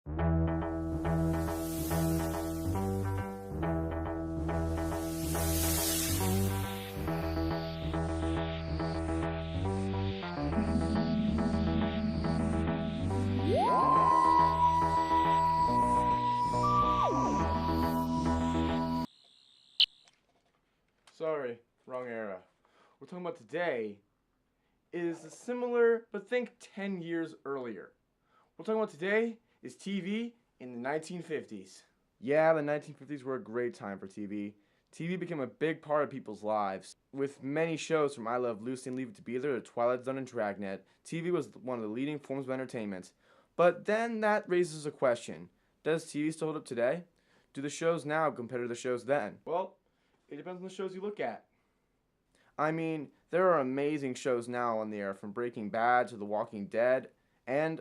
Sorry, wrong era. We're talking about today is similar, but think 10 years earlier. What we're talking about today is TV in the 1950s. Yeah, the 1950s were a great time for TV. TV became a big part of people's lives. With many shows from I Love Lucy and Leave It to Beaver to Twilight Zone and Dragnet, TV was one of the leading forms of entertainment. But then that raises a question. Does TV still hold up today? Do the shows now compare to the shows then? Well, it depends on the shows you look at. I mean, there are amazing shows now on the air, from Breaking Bad to The Walking Dead, and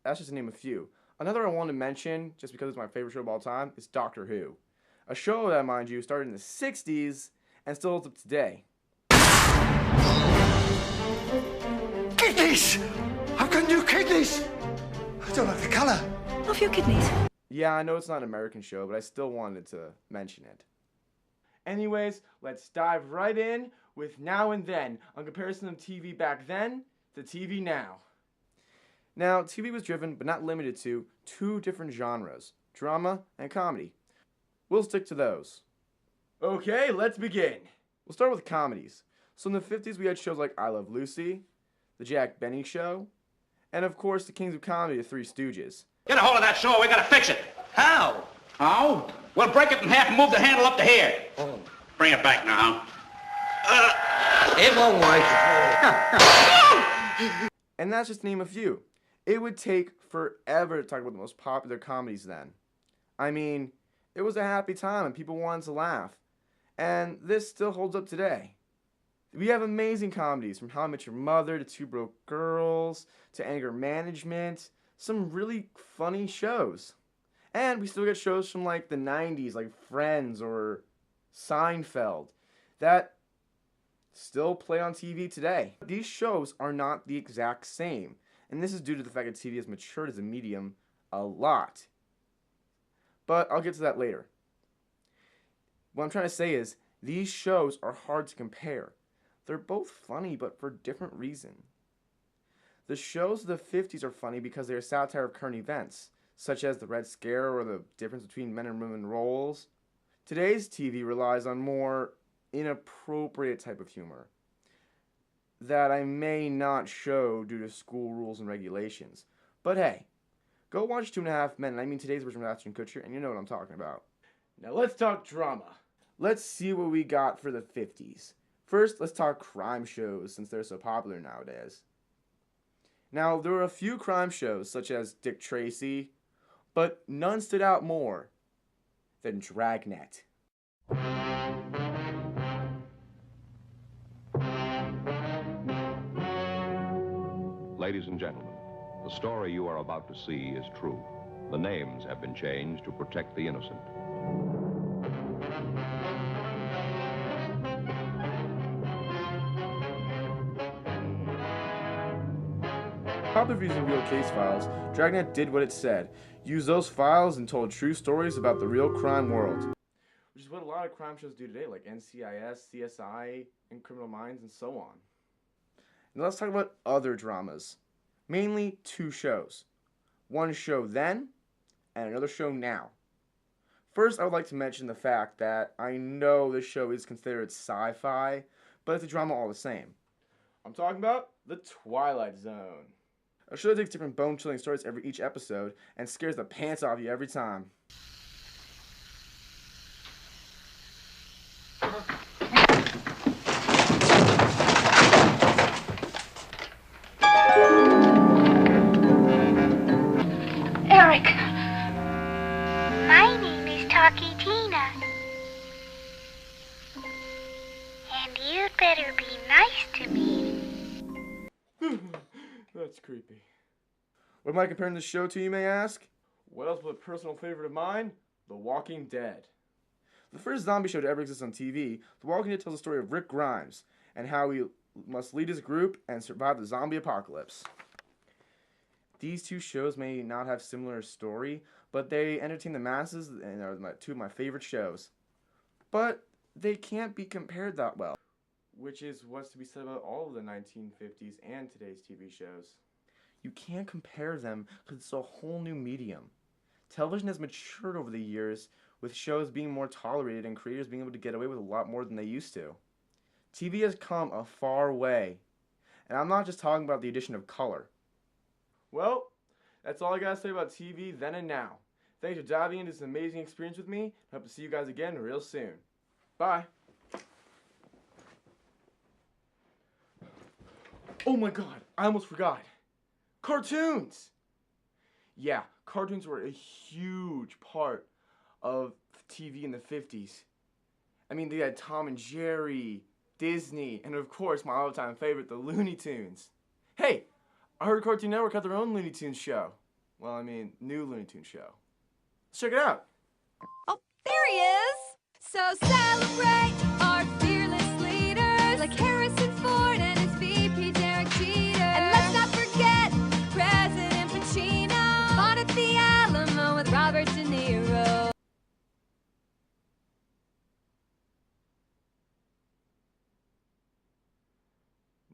that's just to name a few. Another I want to mention, just because it's my favorite show of all time, is Doctor Who. A show that, mind you, started in the 60s and still holds up today. Kidneys! I've got new kidneys! I don't like the colour. Of your kidneys? Yeah, I know it's not an American show, but I still wanted to mention it. Anyways, let's dive right in with Now and Then, on comparison of TV back then to TV now. Now, TV was driven, but not limited to, two different genres, drama and comedy. We'll stick to those. Okay, let's begin. We'll start with comedies. So in the 50s, we had shows like I Love Lucy, The Jack Benny Show, and of course, the kings of comedy, The Three Stooges. Get a hold of that saw, we gotta fix it. How? How? We'll break it in half and move the handle up to here. Oh. Bring it back now. It won't work. And that's just to name a few. It would take forever to talk about the most popular comedies then. I mean, it was a happy time and people wanted to laugh. And this still holds up today. We have amazing comedies, from How I Met Your Mother to Two Broke Girls to Anger Management. Some really funny shows. And we still get shows from like the 90s, like Friends or Seinfeld, that still play on TV today. These shows are not the exact same, and this is due to the fact that TV has matured as a medium a lot. But I'll get to that later. What I'm trying to say is, these shows are hard to compare. They're both funny, but for different reasons. The shows of the 50s are funny because they are satire of current events, such as the Red Scare or the difference between men and women roles. Today's TV relies on more inappropriate type of humor that I may not show due to school rules and regulations. But hey, go watch 2.5 Men, and I mean today's version of Ashton Kutcher, and you know what I'm talking about. Now let's talk drama. Let's see what we got for the 50s. First, let's talk crime shows, since they're so popular nowadays. Now, there were a few crime shows, such as Dick Tracy, but none stood out more than Dragnet. Ladies and gentlemen, the story you are about to see is true. The names have been changed to protect the innocent. Popular for using real case files, Dragnet did what it said. Used those files and told true stories about the real crime world. Which is what a lot of crime shows do today, like NCIS, CSI, and Criminal Minds, and so on. Now let's talk about other dramas. Mainly two shows. One show then, and another show now. First, I would like to mention the fact that I know this show is considered sci-fi, but it's a drama all the same. I'm talking about The Twilight Zone. A show that takes different bone-chilling stories each episode and scares the pants off you every time. Eric, my name is Talkie Tina. And you'd better be nice to me. That's creepy. What am I comparing this show to, you may ask? What else but a personal favorite of mine? The Walking Dead. The first zombie show to ever exist on TV, The Walking Dead tells the story of Rick Grimes and how he must lead his group and survive the zombie apocalypse. These two shows may not have similar story, but they entertain the masses and are two of my favorite shows. But they can't be compared that well, which is what's to be said about all of the 1950s and today's TV shows. You can't compare them because it's a whole new medium. Television has matured over the years, with shows being more tolerated and creators being able to get away with a lot more than they used to. TV has come a far way, and I'm not just talking about the addition of color. Well, that's all I gotta say about TV then and now. Thanks for diving into this amazing experience with me. I hope to see you guys again real soon. Bye. Oh my god, I almost forgot. Cartoons! Yeah, cartoons were a huge part of TV in the 50s. I mean, they had Tom and Jerry, Disney, and of course, my all-time favorite, the Looney Tunes. Hey, I heard Cartoon Network had their own Looney Tunes show. Well, I mean, new Looney Tunes show. Let's check it out. Oh, there he is! So celebrate our fearless leaders like Harrison Ford and his VP Derek Jeter. And let's not forget President Pacino, fought at the Alamo with Robert De Niro.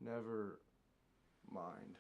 Never mind.